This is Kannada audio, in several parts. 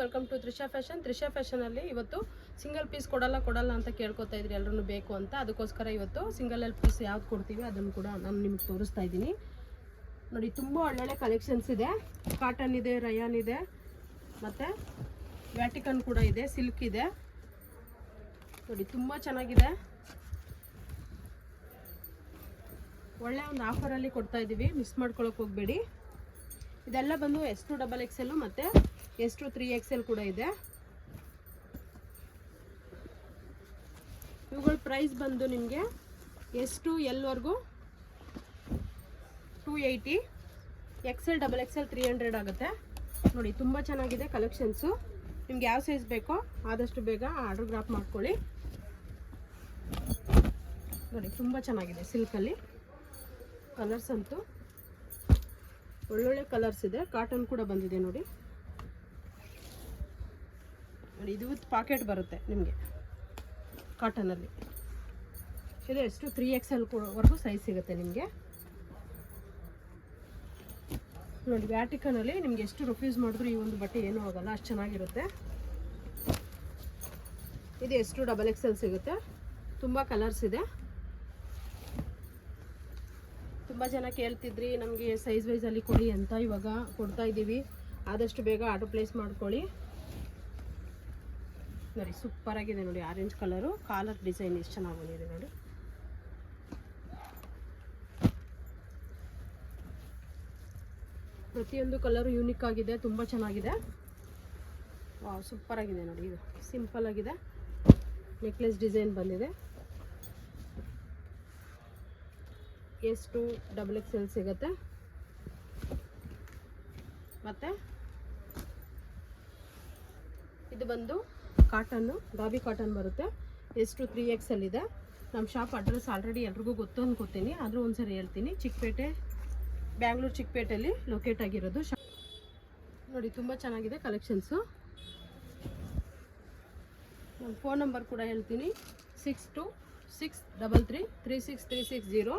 Welcome to Trisha fashion. Trisha ಫ್ಯಾಷನಲ್ಲಿ ಇವತ್ತು ಸಿಂಗಲ್ ಪೀಸ್ ಕೊಡಲ್ಲ ಅಂತ ಕೇಳ್ಕೊತಾ ಇದ್ರಿ ಎಲ್ಲರೂ ಬೇಕು ಅಂತ. ಅದಕ್ಕೋಸ್ಕರ ಇವತ್ತು ಸಿಂಗಲ್ ಪೀಸ್ ಯಾವ್ದು ಕೊಡ್ತೀವಿ ಅದನ್ನು ಕೂಡ ನಾನು ನಿಮಗೆ ತೋರಿಸ್ತಾ ಇದ್ದೀನಿ. ನೋಡಿ, ತುಂಬ ಒಳ್ಳೊಳ್ಳೆ ಕಲೆಕ್ಷನ್ಸ್ ಇದೆ. ಕಾಟನ್ ಇದೆ, ರಯಾನ್ ಇದೆ, ಮತ್ತು ವ್ಯಾಟಿಕನ್ ಕೂಡ ಇದೆ, ಸಿಲ್ಕ್ ಇದೆ. ನೋಡಿ, ತುಂಬ ಚೆನ್ನಾಗಿದೆ. ಒಳ್ಳೆ ಒಂದು ಆಫರಲ್ಲಿ ಕೊಡ್ತಾ ಇದ್ದೀವಿ, ಮಿಸ್ ಮಾಡ್ಕೊಳ್ಳೋಕೆ ಹೋಗಬೇಡಿ. ಇದೆಲ್ಲ ಬಂದು S2 XXL ಮತ್ತು S2 3XL ಕೂಡ ಇದೆ. ಇವುಗಳ ಪ್ರೈಸ್ ಬಂದು ನಿಮಗೆ S2 L ವರೆಗೂ 280, XL XXL 300 ಆಗುತ್ತೆ. ನೋಡಿ, ತುಂಬ ಚೆನ್ನಾಗಿದೆ ಕಲೆಕ್ಷನ್ಸು. ನಿಮ್ಗೆ ಯಾವ ಸೈಜ್ ಬೇಕೋ ಆದಷ್ಟು ಬೇಗ ಆರ್ಡರ್ ಗ್ರಾಪ್ ಮಾಡ್ಕೊಳ್ಳಿ. ನೋಡಿ, ತುಂಬ ಚೆನ್ನಾಗಿದೆ. ಸಿಲ್ಕಲ್ಲಿ ಕಲರ್ಸ್ ಅಂತೂ ಒಳ್ಳೊಳ್ಳೆ ಕಲರ್ಸ್ ಇದೆ. ಕಾಟನ್ ಕೂಡ ಬಂದಿದೆ ನೋಡಿ. ನೋಡಿ, ಇದು ವಿತ್ ಪಾಕೆಟ್ ಬರುತ್ತೆ ನಿಮಗೆ ಕಾಟನಲ್ಲಿ. ಇದು S2 3XL ವರೆಗೂ ಸೈಜ್ ಸಿಗುತ್ತೆ ನಿಮಗೆ. ನೋಡಿ, ವ್ಯಾಟಿಕನಲ್ಲಿ ನಿಮ್ಗೆ ಎಷ್ಟು ರಿಫ್ಯೂಸ್ ಮಾಡಿದ್ರು ಈ ಒಂದು ಬಟ್ಟೆ ಏನೂ ಆಗೋಲ್ಲ, ಅಷ್ಟು ಚೆನ್ನಾಗಿರುತ್ತೆ. ಇದು S2 XXL ಸಿಗುತ್ತೆ. ತುಂಬ ಕಲರ್ಸ್ ಇದೆ. ತುಂಬ ಜನ ಕೇಳ್ತಿದ್ರಿ ನಮಗೆ ಸೈಜ್ ವೈಸಲ್ಲಿ ಕೊಡಿ ಅಂತ. ಇವಾಗ ಕೊಡ್ತಾ ಇದ್ದೀವಿ, ಆದಷ್ಟು ಬೇಗ ಆರ್ಡರ್ ಪ್ಲೇಸ್ ಮಾಡ್ಕೊಳ್ಳಿ. ನೋಡಿ, ಸೂಪರಾಗಿದೆ ನೋಡಿ. ಆರೆಂಜ್ ಕಲರು, ಕಾಲರ್ ಡಿಸೈನ್ ಎಷ್ಟು ಚೆನ್ನಾಗಿ ಬಂದಿದೆ ನೋಡಿ. ಪ್ರತಿಯೊಂದು ಕಲರು ಯೂನಿಕ್ ಆಗಿದೆ, ತುಂಬ ಚೆನ್ನಾಗಿದೆ. ವಾವ್, ಸೂಪರಾಗಿದೆ ನೋಡಿ. ಇದು ಸಿಂಪಲ್ ಆಗಿದೆ, ನೆಕ್ಲೆಸ್ ಡಿಸೈನ್ ಬಂದಿದೆ. S2 XXL ಸಿಗುತ್ತೆ. ಮತ್ತು ಇದು ಬಂದು ಕಾಟನ್ನು, ಗಾಬಿ ಕಾಟನ್ ಬರುತ್ತೆ. S2 3XL ಇದೆ. ನಮ್ಮ ಶಾಪ್ ಅಡ್ರೆಸ್ ಆಲ್ರೆಡಿ ಎಲ್ರಿಗೂ ಗೊತ್ತು ಅನ್ಕೋತೀನಿ, ಆದರೂ ಒಂದ್ಸರಿ ಹೇಳ್ತೀನಿ. ಚಿಕ್ಕಪೇಟೆ, ಬ್ಯಾಂಗ್ಳೂರು ಚಿಕ್ಕಪೇಟೆಯಲ್ಲಿ ಲೊಕೇಟ್ ಆಗಿರೋದು. ನೋಡಿ, ತುಂಬ ಚೆನ್ನಾಗಿದೆ ಕಲೆಕ್ಷನ್ಸು. ನನ್ನ ಫೋನ್ ನಂಬರ್ ಕೂಡ ಹೇಳ್ತೀನಿ, 6263336360.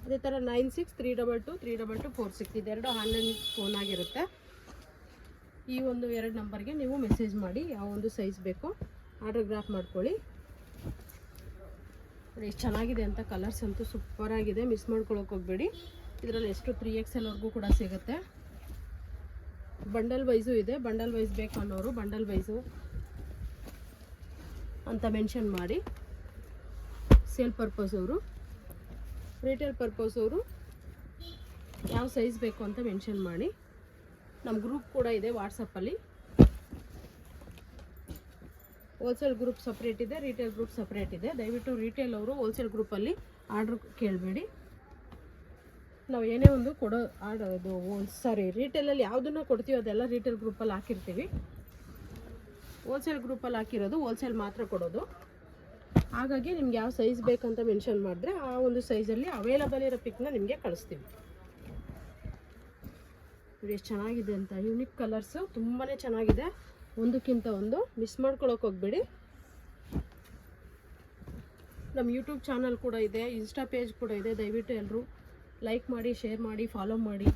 ಅದೇ ಥರ 9632232246. ಇದೆರಡು ಆನ್ಲೈನ್ ಫೋನ್ ಆಗಿರುತ್ತೆ. ಈ ಒಂದು 2 ನಂಬರ್ಗೆ ನೀವು ಮೆಸೇಜ್ ಮಾಡಿ ಯಾವ ಒಂದು ಸೈಜ್ ಬೇಕೋ ಆರ್ಡರ್ ಗ್ರಾಫ್ ಮಾಡ್ಕೊಳ್ಳಿ. ಎಷ್ಟು ಚೆನ್ನಾಗಿದೆ ಅಂತ. ಕಲರ್ಸ್ ಅಂತೂ ಸೂಪರಾಗಿದೆ, ಮಿಸ್ ಮಾಡ್ಕೊಳ್ಳೋಕೆ ಹೋಗಬೇಡಿ. ಇದರಲ್ಲಿ S2 3XL ವರೆಗೂ ಕೂಡ ಸಿಗುತ್ತೆ. ಬಂಡಲ್ ವೈಸು ಇದೆ. ಬಂಡಲ್ ವೈಸ್ ಬೇಕು ಅನ್ನೋರು ಬಂಡಲ್ ವೈಸು ಅಂತ ಮೆನ್ಷನ್ ಮಾಡಿ. ಸೇಲ್ ಪರ್ಪಸ್ ಅವರು, ರಿಟೇಲ್ ಪರ್ಪಸ್ ಅವರು ಯಾವ ಸೈಜ್ ಬೇಕು ಅಂತ ಮೆನ್ಷನ್ ಮಾಡಿ. ನಮ್ಮ ಗ್ರೂಪ್ ಕೂಡ ಇದೆ ವಾಟ್ಸಪ್ಪಲ್ಲಿ. ಹೋಲ್ಸೇಲ್ ಗ್ರೂಪ್ ಸಪ್ರೇಟ್ ಇದೆ, ರಿಟೇಲ್ ಗ್ರೂಪ್ ಸಪ್ರೇಟ್ ಇದೆ. ದಯವಿಟ್ಟು ರಿಟೇಲ್ ಅವರು ಹೋಲ್ಸೇಲ್ ಗ್ರೂಪಲ್ಲಿ ಆರ್ಡ್ರ್ ಕೇಳಬೇಡಿ. ನಾವು ಏನೇ ಒಂದು ಕೊಡೋ ರಿಟೇಲಲ್ಲಿ ಯಾವುದನ್ನು ಕೊಡ್ತೀವಿ ಅದೆಲ್ಲ ರಿಟೇಲ್ ಗ್ರೂಪಲ್ಲಿ ಹಾಕಿರ್ತೀವಿ. ಹೋಲ್ಸೇಲ್ ಗ್ರೂಪಲ್ಲಿ ಹಾಕಿರೋದು ಹೋಲ್ಸೇಲ್ ಮಾತ್ರ ಕೊಡೋದು. ಹಾಗಾಗಿ ನಿಮ್ಗೆ ಯಾವ ಸೈಜ್ ಬೇಕಂತ ಮೆನ್ಷನ್ ಮಾಡಿದ್ರೆ ಆ ಒಂದು ಸೈಜಲ್ಲಿ ಅವೈಲಬಲ್ ಇರೋ ಪಿಕ್ನ ನಿಮಗೆ ಕಳಿಸ್ತೀವಿ. ಎಷ್ಟು ಚೆನ್ನಾಗಿದೆ ಅಂತ. ಯೂನಿಕ್ ಕಲರ್ಸು ತುಂಬಾ ಚೆನ್ನಾಗಿದೆ, ಒಂದಕ್ಕಿಂತ ಒಂದು. ಮಿಸ್ ಮಾಡ್ಕೊಳ್ಳೋಕೆ ಹೋಗಬೇಡಿ. ನಮ್ಮ ಯೂಟ್ಯೂಬ್ ಚಾನಲ್ ಕೂಡ ಇದೆ, ಇನ್ಸ್ಟಾ ಪೇಜ್ ಕೂಡ ಇದೆ. ದಯವಿಟ್ಟು ಎಲ್ಲರೂ ಲೈಕ್ ಮಾಡಿ, ಶೇರ್ ಮಾಡಿ, ಫಾಲೋ ಮಾಡಿ,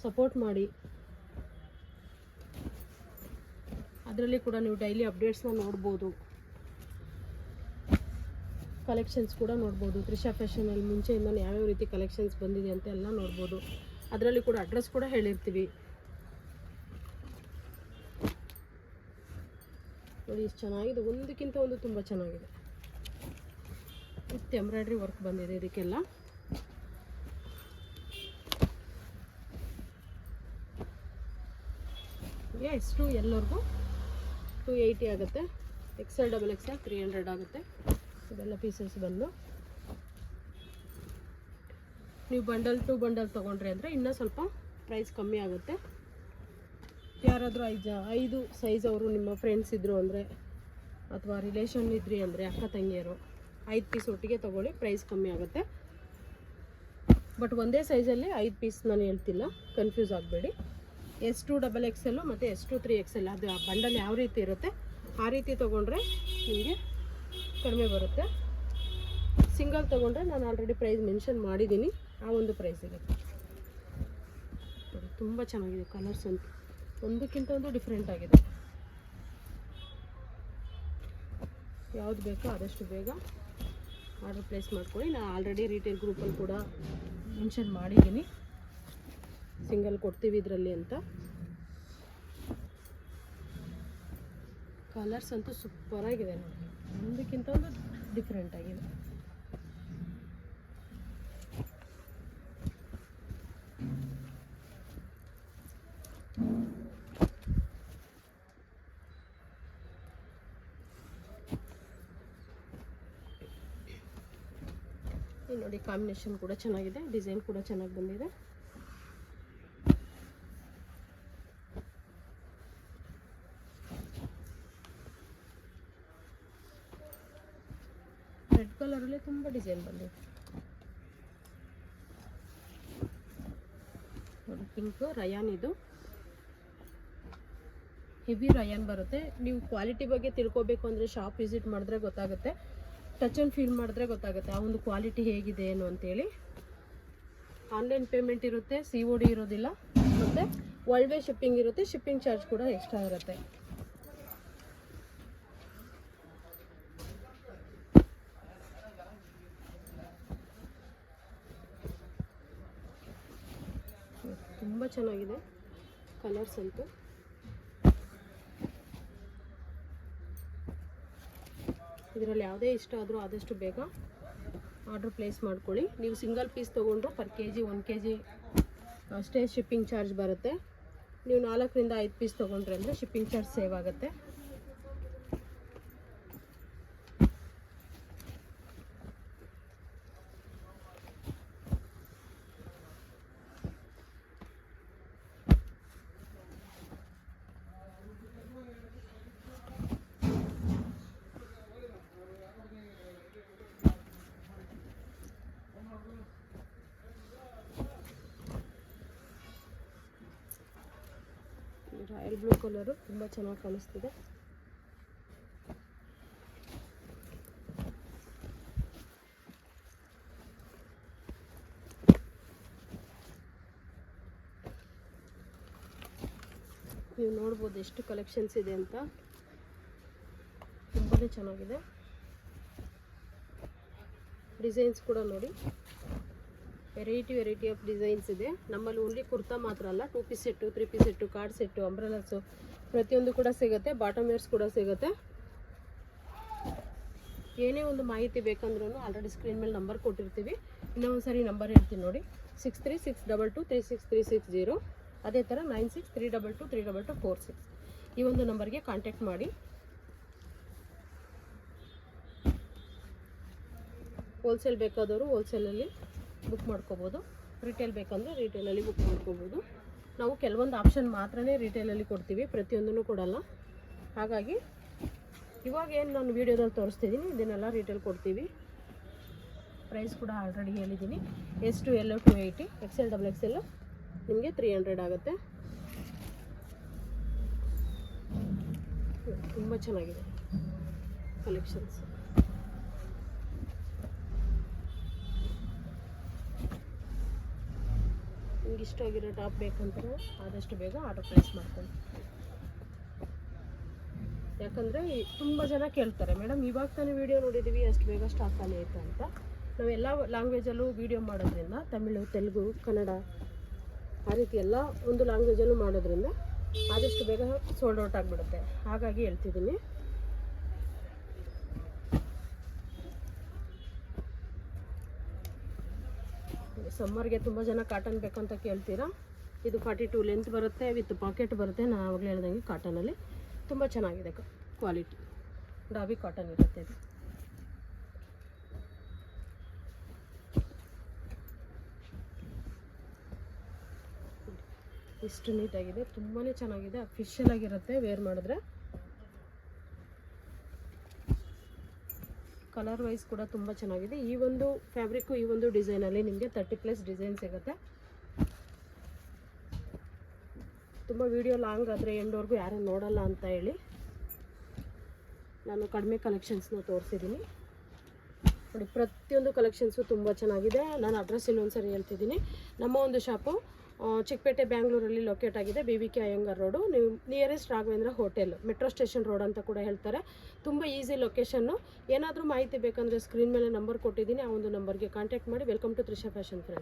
ಸಪೋರ್ಟ್ ಮಾಡಿ. ಅದರಲ್ಲಿ ಕೂಡ ನೀವು ಡೈಲಿ ಅಪ್ಡೇಟ್ಸ್ನ ನೋಡ್ಬೋದು, ಕಲೆಕ್ಷನ್ಸ್ ಕೂಡ ನೋಡ್ಬೋದು. ತ್ರಿಷಾ ಫ್ಯಾಷನಲ್ಲಿ ಮುಂಚೆಯಿಂದ ಯಾವ್ಯಾವ ರೀತಿ ಕಲೆಕ್ಷನ್ಸ್ ಬಂದಿದೆ ಅಂತ ಎಲ್ಲ ನೋಡ್ಬೋದು. ಅದರಲ್ಲಿ ಕೂಡ ಅಡ್ರೆಸ್ ಕೂಡ ಹೇಳಿರ್ತೀವಿ. ನೋಡಿ, ಎಷ್ಟು ಚೆನ್ನಾಗಿದೆ. ಒಂದಕ್ಕಿಂತ ಒಂದು ತುಂಬ ಚೆನ್ನಾಗಿದೆ. ವಿತ್ ಎಂಬ್ರಾಯ್ಡ್ರಿ ವರ್ಕ್ ಬಂದಿದೆ ಇದಕ್ಕೆಲ್ಲ. S2 L ವರೆಗೂ 280 ಆಗುತ್ತೆ. XL XXL 300 ಆಗುತ್ತೆ. ಇದೆಲ್ಲ ಪೀಸಸ್ ಬಂದು ನೀವು ಬಂಡಲ್ ಟು ಬಂಡಲ್ ತೊಗೊಂಡ್ರಿ ಅಂದರೆ ಇನ್ನೂ ಸ್ವಲ್ಪ ಪ್ರೈಸ್ ಕಮ್ಮಿ ಆಗುತ್ತೆ. ಯಾರಾದರೂ 5 ಸೈಜ್ ಅವರು ನಿಮ್ಮ ಫ್ರೆಂಡ್ಸ್ ಇದ್ದರು ಅಂದರೆ, ಅಥವಾ ರಿಲೇಷನ್ ಇದ್ರಿ ಅಂದರೆ, ಅಕ್ಕ ತಂಗಿಯರು 5 ಪೀಸ್ ಒಟ್ಟಿಗೆ ತೊಗೊಳ್ಳಿ, ಪ್ರೈಸ್ ಕಮ್ಮಿ ಆಗುತ್ತೆ. ಬಟ್ ಒಂದೇ ಸೈಜಲ್ಲಿ 5 ಪೀಸ್ ನಾನು ಹೇಳ್ತಿಲ್ಲ, ಕನ್ಫ್ಯೂಸ್ ಆಗಬೇಡಿ. S2 XXL ಮತ್ತು S2 3XL ಅದು ಆ ಬಂಡಲ್ ಯಾವ ರೀತಿ ಇರುತ್ತೆ ಆ ರೀತಿ ತೊಗೊಂಡ್ರೆ ನಿಮಗೆ ಕಡಿಮೆ ಬರುತ್ತೆ. ಸಿಂಗಲ್ ತೊಗೊಂಡ್ರೆ ನಾನು ಆಲ್ರೆಡಿ ಪ್ರೈಸ್ ಮೆನ್ಷನ್ ಮಾಡಿದ್ದೀನಿ, ಆ ಒಂದು ಪ್ರೈಸ್ ಇರುತ್ತೆ. ತುಂಬ ಚೆನ್ನಾಗಿದೆ ಕಲರ್ಸ್ ಅಂತ. ಒಂದಕ್ಕಿಂತ ಒಂದು ಡಿಫ್ರೆಂಟ್ ಆಗಿದೆ. ಯಾವುದು ಬೇಕೋ ಆದಷ್ಟು ಬೇಗ ಆರ್ಡರ್ ಪ್ಲೇಸ್ ಮಾಡ್ಕೊಳ್ಳಿ. ನಾನು ಆಲ್ರೆಡಿ ರಿಟೇಲ್ ಗ್ರೂಪಲ್ಲಿ ಕೂಡ ಮೆನ್ಷನ್ ಮಾಡಿದ್ದೀನಿ ಸಿಂಗಲ್ ಕೊಡ್ತೀವಿ ಇದರಲ್ಲಿ ಅಂತ. ಕಲರ್ಸ್ ಅಂತೂ ಸೂಪರಾಗಿದೆ ನೋಡಿ, ಒಂದಕ್ಕಿಂತ ಒಂದು ಡಿಫ್ರೆಂಟ್ ಆಗಿದೆ. ನೋಡಿ ಕಾಂಬಿನೇಷನ್ ಕೂಡ ಚೆನ್ನಾಗಿದೆ, ಡಿಸೈನ್ ಕೂಡ ಚೆನ್ನಾಗಿ ಬಂದಿದೆ. ರೆಡ್ ಕಲರಲ್ಲಿ ತುಂಬ ಡಿಸೈನ್ ಬಂದಿದೆ ನೋಡಿ. ಪಿಂಕ್ ರಯಾನ್, ಇದು ಹೆವಿ ರಯಾನ್ ಬರುತ್ತೆ. ನೀವು ಕ್ವಾಲಿಟಿ ಬಗ್ಗೆ ತಿಳ್ಕೊಬೇಕು ಅಂದರೆ ಶಾಪ್ ವಿಸಿಟ್ ಮಾಡಿದ್ರೆ ಗೊತ್ತಾಗುತ್ತೆ, ಟಚ್ ಆ್ಯಂಡ್ ಫೀಲ್ ಮಾಡಿದ್ರೆ ಗೊತ್ತಾಗುತ್ತೆ ಆ ಒಂದು ಕ್ವಾಲಿಟಿ ಹೇಗಿದೆ ಏನು ಅಂತೇಳಿ. ಆನ್ಲೈನ್ ಪೇಮೆಂಟ್ ಇರುತ್ತೆ, COD ಇರೋದಿಲ್ಲ, ಮತ್ತು ವರ್ಲ್ಡ್ ವೇ ಶಿಪ್ಪಿಂಗ್ ಇರುತ್ತೆ. ಶಿಪ್ಪಿಂಗ್ ಚಾರ್ಜ್ ಕೂಡ ಎಕ್ಸ್ಟ್ರಾ ಇರುತ್ತೆ. ತುಂಬ ಚೆನ್ನಾಗಿದೆ ಕಲರ್ಸ್ ಅಂತೂ. ಇದರಲ್ಲಿ ಯಾವುದೇ ಇಷ್ಟ ಆದರೂ ಆದಷ್ಟು ಬೇಗ ಆರ್ಡ್ರ್ ಪ್ಲೇಸ್ ಮಾಡ್ಕೊಳ್ಳಿ. ನೀವು ಸಿಂಗಲ್ ಪೀಸ್ ತೊಗೊಂಡ್ರು ಪರ್ kg 1 kg ಅಷ್ಟೇ ಶಿಪ್ಪಿಂಗ್ ಚಾರ್ಜ್ ಬರುತ್ತೆ. ನೀವು 4 ರಿಂದ 5 ಪೀಸ್ ತೊಗೊಂಡ್ರೆ ಅಂದರೆ ಶಿಪ್ಪಿಂಗ್ ಚಾರ್ಜ್ ಸೇವ್ ಆಗುತ್ತೆ. ರಾಯಲ್ ಬ್ಲೂ ಕಲರು ತುಂಬ ಚೆನ್ನಾಗಿ ಕಾಣಿಸ್ತಿದೆ. ನೀವು ನೋಡ್ಬೋದು ಎಷ್ಟು ಕಲೆಕ್ಷನ್ಸ್ ಇದೆ ಅಂತ, ತುಂಬಾ ಚೆನ್ನಾಗಿದೆ. ಡಿಸೈನ್ಸ್ ಕೂಡ ನೋಡಿ, ವೆರೈಟಿ ಆಫ್ ಡಿಸೈನ್ಸ್ ಇದೆ. ನಮ್ಮಲ್ಲಿ ಓನ್ಲಿ ಕುರ್ತಾ ಮಾತ್ರ ಅಲ್ಲ, 2 piece set, 3 piece set, cord set, umbrellas ಪ್ರತಿಯೊಂದು ಕೂಡ ಸಿಗುತ್ತೆ. ಬಾಟಮ್ ವೇರ್ಸ್ ಕೂಡ ಸಿಗುತ್ತೆ. ಏನೇ ಒಂದು ಮಾಹಿತಿ ಬೇಕಂದ್ರೂ ಆಲ್ರೆಡಿ ಸ್ಕ್ರೀನ್ ಮೇಲೆ ನಂಬರ್ ಕೊಟ್ಟಿರ್ತೀವಿ. ಇನ್ನೊಂದು ಸರಿ ನಂಬರ್ ಹೇಳ್ತೀನಿ ನೋಡಿ, 6362236360. ಅದೇ ಥರ 9632232246 ಈ ಒಂದು ನಂಬರ್ಗೆ ಕಾಂಟ್ಯಾಕ್ಟ್ ಮಾಡಿ. ಹೋಲ್ಸೇಲ್ ಬೇಕಾದವರು ಹೋಲ್ಸೇಲಲ್ಲಿ ಬುಕ್ ಮಾಡ್ಕೋಬೋದು, ರಿಟೇಲ್ ಬೇಕಂದರೆ ರಿಟೇಲಲ್ಲಿ ಬುಕ್ ಮಾಡ್ಕೋಬೋದು. ನಾವು ಕೆಲವೊಂದು ಆಪ್ಷನ್ ಮಾತ್ರನೇ ರಿಟೇಲಲ್ಲಿ ಕೊಡ್ತೀವಿ, ಪ್ರತಿಯೊಂದನ್ನು ಕೊಡಲ್ಲ. ಹಾಗಾಗಿ ಇವಾಗ ಏನು ನಾನು ವೀಡಿಯೋದಲ್ಲಿ ತೋರಿಸ್ತಿದ್ದೀನಿ ಇದನ್ನೆಲ್ಲ ರಿಟೇಲ್ ಕೊಡ್ತೀವಿ. ಪ್ರೈಸ್ ಕೂಡ ಆಲ್ರೆಡಿ ಹೇಳಿದ್ದೀನಿ. S to L 280, XL XXL ನಿಮಗೆ 300 ಆಗುತ್ತೆ. ತುಂಬ ಚೆನ್ನಾಗಿದೆ ಕಲೆಕ್ಷನ್ಸ್. ನಿಮ್ಗೆ ಇಷ್ಟ ಆಗಿರೋ ಟಾಪ್ ಬೇಕಂತಲೂ ಆದಷ್ಟು ಬೇಗ ಆರ್ಡರ್ ಪ್ಲೇಸ್ ಮಾಡ್ಕೊಳ್ಳಿ. ಯಾಕಂದರೆ ತುಂಬ ಜನ ಕೇಳ್ತಾರೆ, ಮೇಡಮ್ ಇವಾಗ ತಾನೇ ವೀಡಿಯೋ ನೋಡಿದ್ದೀವಿ, ಅಷ್ಟು ಬೇಗ ಸ್ಟಾಕ್ ಖಾಲಿ ಆಯಿತು ಅಂತ. ನಾವೆಲ್ಲ ಲ್ಯಾಂಗ್ವೇಜಲ್ಲೂ ವೀಡಿಯೋ ಮಾಡೋದ್ರಿಂದ, ತಮಿಳು, ತೆಲುಗು, ಕನ್ನಡ ಆ ರೀತಿ ಎಲ್ಲ ಒಂದು ಲ್ಯಾಂಗ್ವೇಜಲ್ಲೂ ಮಾಡೋದ್ರಿಂದ ಆದಷ್ಟು ಬೇಗ ಸೋಲ್ಡ್ ಔಟ್ ಆಗಿಬಿಡುತ್ತೆ. ಹಾಗಾಗಿ ಹೇಳ್ತಿದ್ದೀನಿ. ಸಮ್ಮರ್ಗೆ ತುಂಬ ಜನ ಕಾಟನ್ ಬೇಕಂತ ಕೇಳ್ತೀರಾ. ಇದು 42 ಲೆಂತ್ ಬರುತ್ತೆ, ವಿತ್ ಪಾಕೆಟ್ ಬರುತ್ತೆ. ನಾನು ಆವಾಗಲೇ ಹೇಳ್ದಂಗೆ ಕಾಟನಲ್ಲಿ ತುಂಬ ಚೆನ್ನಾಗಿದೆ ಕ್ವಾಲಿಟಿ. ಡಾಬಿ ಕಾಟನ್ ಇರುತ್ತೆ ಇದು. ಇಷ್ಟು ನೀಟಾಗಿದೆ, ತುಂಬಾ ಚೆನ್ನಾಗಿದೆ. ಅಫಿಷಿಯಲ್ ಆಗಿರುತ್ತೆ ವೇರ್ ಮಾಡಿದ್ರೆ. ಕಲರ್ ವೈಸ್ ಕೂಡ ತುಂಬ ಚೆನ್ನಾಗಿದೆ. ಈ ಒಂದು ಫ್ಯಾಬ್ರಿಕ್ಕು ಈ ಒಂದು ಡಿಸೈನಲ್ಲಿ ನಿಮಗೆ 30+ ಡಿಸೈನ್ ಸಿಗುತ್ತೆ. ತುಂಬ ವಿಡಿಯೋ ಲಾಂಗ್ ಆದರೆ ಎಂಡ್ವರೆಗೂ ಯಾರೂ ನೋಡಲ್ಲ ಅಂತ ಹೇಳಿ ನಾನು ಕಡಿಮೆ ಕಲೆಕ್ಷನ್ಸ್ನ ತೋರಿಸಿದ್ದೀನಿ ನೋಡಿ. ಪ್ರತಿಯೊಂದು ಕಲೆಕ್ಷನ್ಸು ತುಂಬ ಚೆನ್ನಾಗಿದೆ. ನಾನು ಅಡ್ರೆಸ್ ಇನ್ನೊಂದು ಸರಿ ಹೇಳ್ತಿದ್ದೀನಿ. ನಮ್ಮ ಒಂದು ಶಾಪು ಚಿಕ್ಕಪೇಟೆ ಬ್ಯಾಂಗ್ಳೂರಲ್ಲಿ ಲೊಕೇಟ್ ಆಗಿದೆ. BVK Iyengar road. ನೀವು nearest Raghavendra hotel, metro station road ಅಂತ ಕೂಡ ಹೇಳ್ತಾರೆ. ತುಂಬ ಈಸಿ ಲೊಕೇಶನ್ನು. ಏನಾದರೂ ಮಾಹಿತಿ ಬೇಕಂದರೆ ಸ್ಕ್ರೀನ್ ಮೇಲೆ ನಂಬರ್ ಕೊಟ್ಟಿದ್ದೀನಿ, ಆ ಒಂದು ನಂಬರ್ಗೆ ಕಾಂಟ್ಯಾಕ್ಟ್ ಮಾಡಿ. Welcome to Trisha fashion friends.